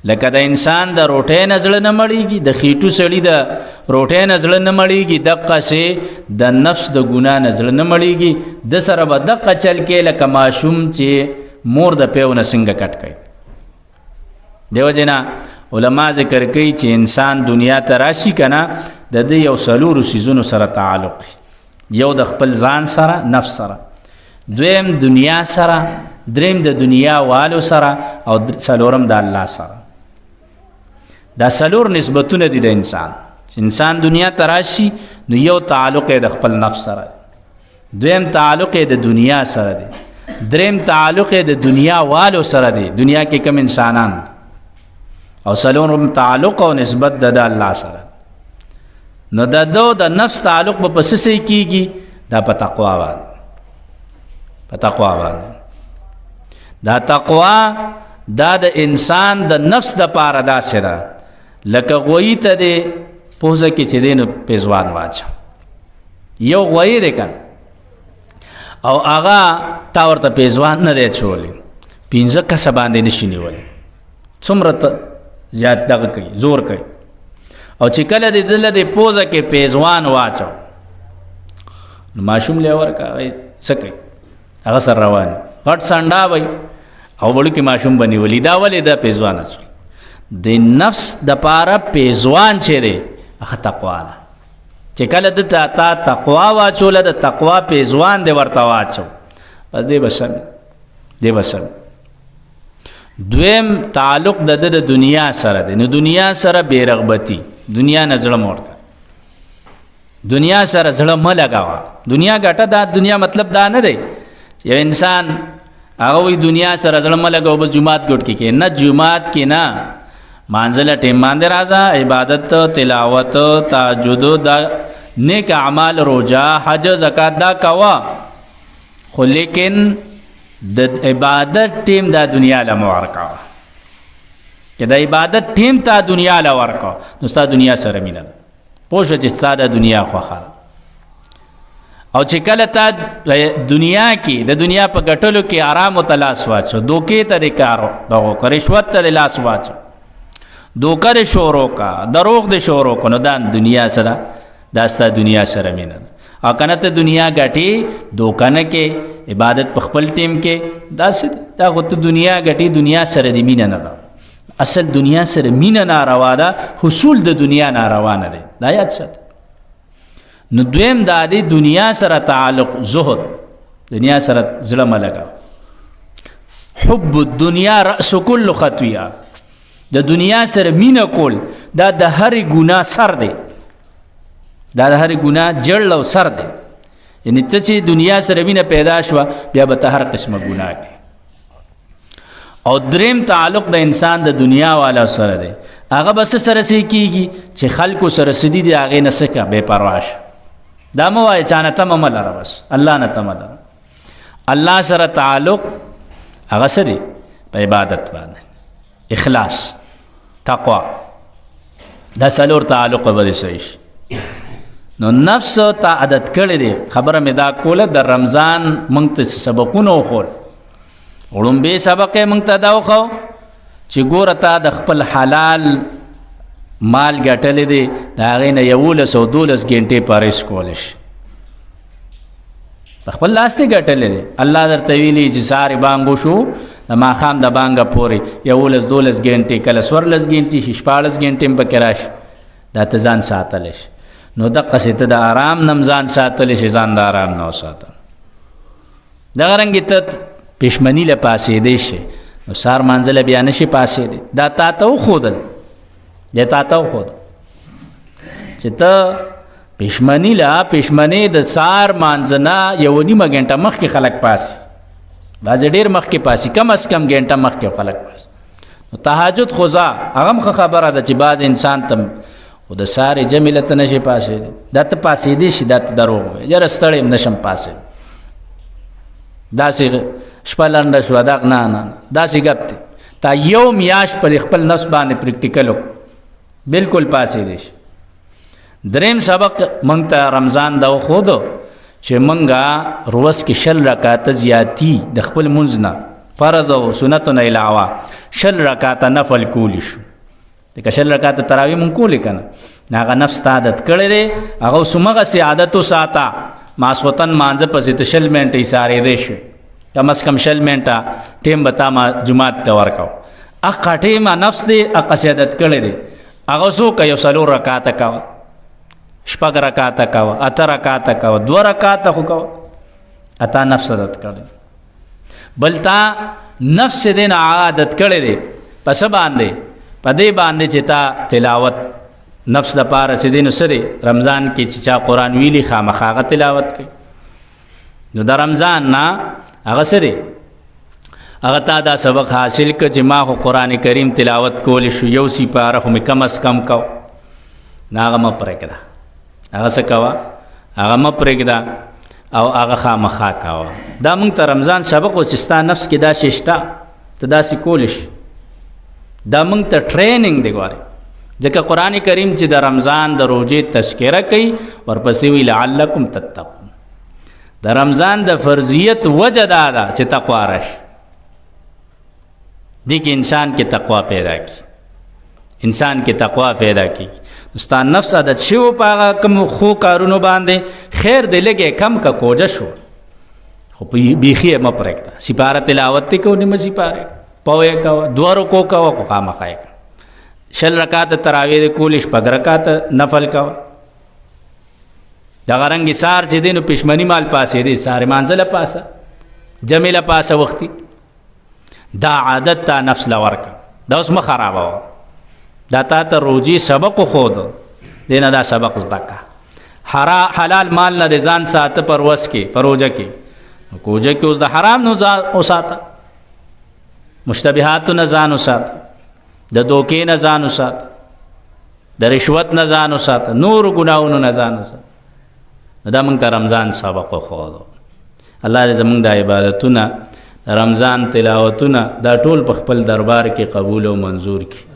لکه د انسان د روټۍ نه زړه نه مړېږي، د خېټو سړي د روټۍ نه زړه نه مړېږي، دقسې د نفس د ګناه نه زړه نه مړېږي. د سره به دقه چل کې لکه ماشوم چې مور د پیو نه څنګه کټ کوي. دیو جنا علما ذکر کوي چې انسان دنیا ته راشي که نه د ده یو څلورو څیزونو سره تعلق، یو د خپل ځان سره نفس سره، دویم دنیا سره، دریم د دنیا والو سره، او څلورم د الله سره. دا څلور نسبتونه دي د انسان. چې انسان دنیا ته راشي نو یو تعلق یې د خپل نفس سره دی، دویم تعلق یې د دنیا سره دی، دریم تعلق یې د دنیا والو سره دی، دنیا کې کم انسانان، او څلورم تعلق او نسبت د الله سره. نو د نفس تعلق به په څه شی کېږي؟ دا په تقوا باندې، په تقوا باندې. دا تقوا دا د انسان د نفس د پاره داسې ده لکه غویی ته دی پوزه کې چې دی نو پیزوان واچه، یو غویی دی که او هغه تا ورته پیزوان نه دی اچولی، 15 کسه باندې نشي نیولی، څومره زیات دغه کوي، زور کوي. او چې کله د دله د پوزه کې پیزوان واچو نو ماشوم لی ورکه څه کوي، هغه سر روان غټ سنډا وي او وړوکی ماشوم به نیولي. دا ولې دا پیزوان اچول؟ د نفس د پاره پیزوان چې دی هغه تقوا ده. چې کله د تا تقوا واچوله د تقوا پیزوان دی ورته واچو، بس دی به سم، دی به سم. دویم تعلق د دنیا سره دی. نو دنیا سره بې رغبتي، دنیا نه زړه مه ورکوه، دنیا سره زړه مه لګوه. دنیا ګټه دا دنیا مطلب دا نه دی یو انسان هغه وایي دنیا سره زړه مه لګوه بس جومات ګوټ کې کې نه، جومات کې نه، مانځله ټیم باندې راځه، عبادت، تلاوت، تهجد، دا نیک اعمال، روژه، حج، زکات دا کوه، خو لیکن د عبادت ټیم دا دنیا له مه ورکوه. که د عبادت ټیم تا دنیا له ورکوه نو ستا دنیا سره مینه ده، پوه شوه چې ستا د دنیا خوښه ده. او چې کله تا دنیا کې د دنیا په ګټلو کې آرام ته لاس واچو، دوکې ته د کار وکړه، رشوت ته د لاس واچو، دوکه د شروع کا، دروغ د شروع کو، نو دا دنیا سره، دا ستا دنیا سره مینه ده. او کنه ته دنیا ګټې دوکه نه کې، عبادت په خپل ټیم کې، داسې دا خو ته دنیا ګټې، دنیا سره د مینه نه ده. اصل دنیا سره مینه ناروا ده، حصول د دنیا ناروا نه دی، دا یاد ساته. نو دویم دا دی دنیا سره تعلق، زهد، دنیا سره زړه مه لګوه. حب الدنیا رأس کل خطیه، د دنیا سره مینه کول دا د هرې ګناه سر دی، دا د هرې ګناه جړ او سر دی. یعنی ته چې دنیا سره مینه پیدا شوه بیا به ته هر قسمه ګناه کوي. او دریم تعلق د انسان د دنیا والا سره دی، هغه به څه سره څه کېږي چې خلکو سره څه دي د هغې نه څه کوه، بې پروا شه. دا مه وایه چا نه تمه مه لره، بس الله نه تمه لره. الله سره تعلق هغه څه دی؟ په عبادت باندې، اخلاص، تقوا، دا څلور تعلق به دې صحیح شي. نو نفس تا عادت کړی دی. خبره مې دا کوله د رمضان موږ ته سبقونه وښول، وړومبې سبق یې موږ ته دا وښو چې ګوره تا د خپل حلال مال ګټلی دی، د هغې نه 1112 ګنټې پرهیز کولی شي، په خپل لاس دې ګټلی دی. الله درته ویلي چې سارې بانګ وشو د ماښام د بانګه پورې 11-12 ګنټې، کله 14 ګنټې شي، 16 ګنټې هم پکې راشي، دا ته ځان ساتلی شي. نو دقسې ته د آرام نه هم ځان ساتلی شي، ځان د آرام نه وساته. دغه رنګې ته پښمني له پاسېدی شي، نو سار مانځله بیا نه شي پاسېدی. دا تا ته وښودل، دی تا ته وښودل چې ته پښمنۍ د سار مانځه نه 1.5 ګنټه مخکې خلک پاسي، بعضې ډېر مخکې پاسي، کم از کم ګنټه مخکې خلک پاسي. نو تهجد خو ځه، هغه هم ښه خبره ده چې بعض انسان ته خو د سارې جمې له ته نه شي پاسېدی، دا ته پاسېدی شي، دا ته دروغ وایي، یاره ستړی هم نشم پاسېد، داسې شپه لنډه شوه، دغه نه، داسې ګپ دی. تا یو میاشت پر خپل نفس باندې پریکټیکل وکړو، بالکل پاسېدی شي. دریم سبق موږ ته رمضان دا وښودو چې موږ روز کې 20 رکعاته زیاتی د خپل مونځ نه فرض او سنت نه علاوه 6 رکعات نفل کولی شو د 6 رکعات تراوی مونږ کولی کنه هغه نفس ته عادت کړی دی هغه سمغه سي عادت وساته ماسوتن مانځه پسې ته 6 منټه اشاره دی شي کم از کم 6 منټه ټیم بتا ما جمعات ته ورکاو اخ ټیم نفس دی اقا عادت کړی دی هغه سو کوي 4 رکعات کاوه شپږ رکعات کاوه 8 رکعات کاوه 2 رکعات خو کاوه اتا نفس عادت کړی بلتا نفس دین عادت کړی دی پس باندې پدې باندې چې تا تلاوت نفس د پاره چې دین سره رمضان کې چې چا قران ویلي خامخا تلاوت کوي نو د رمضان نه هغه سره هغه تا دا سبق حاصل ک چې ما خو قران کریم تلاوت کول شو یو سی پاره هم کم از کم کو ناغه م پرېګدا هغه څه کوا هغه م پرېګدا او هغه خامخا کوا دا مونږ ته رمضان سبق او چې ستا نفس کې دا ششتا ته دا سی کولش دا مونږ ته ټریننګ دی غواړي ځکه قران کریم چې د رمضان د روزې تذکرہ کوي ورپسې وی لعلکم تتقون د رمضان د فرضیت وجه دا ده چې تقوا راشي دې کې انسان کې تقوا پیدا کی انسان کې تقوا پیدا کی استاد نفس عادت شو پاغه کوم خو کارونو باندې خیر دې لګي کم کا کوجه شو خو بیخي م پرېکتا سپاره تلاوت کو نیمه سپاره پوهه کا دوارو کو کا خامخای 6 رکعات تراویح د کولیش 5 رکعات نفل کا دا غرنګ سار چې دینو پښمنی مال پاسې دي ساره مانځله پاسه جمیله پاسه وختي دا عادت تا نفس لورکا دا اوس مخرابه دا تا ته روزي سبق خود دینه دا سبق زدکا حلال مال نه ځان ساته پروس کې پروجه کې کوجه کې اوس د حرام نه اوساته مشتبهات نه ځان اوساته د دوکې نه ځان اوساته د رشوت نه ځان اوساته نور ګناونو نه ځان اوساته دا موږ ته رمضان سبق خود الله دې زموږ د عبادتونه رمضان تلاوتونه دا ټول په خپل دربار کې قبول او منظور کړي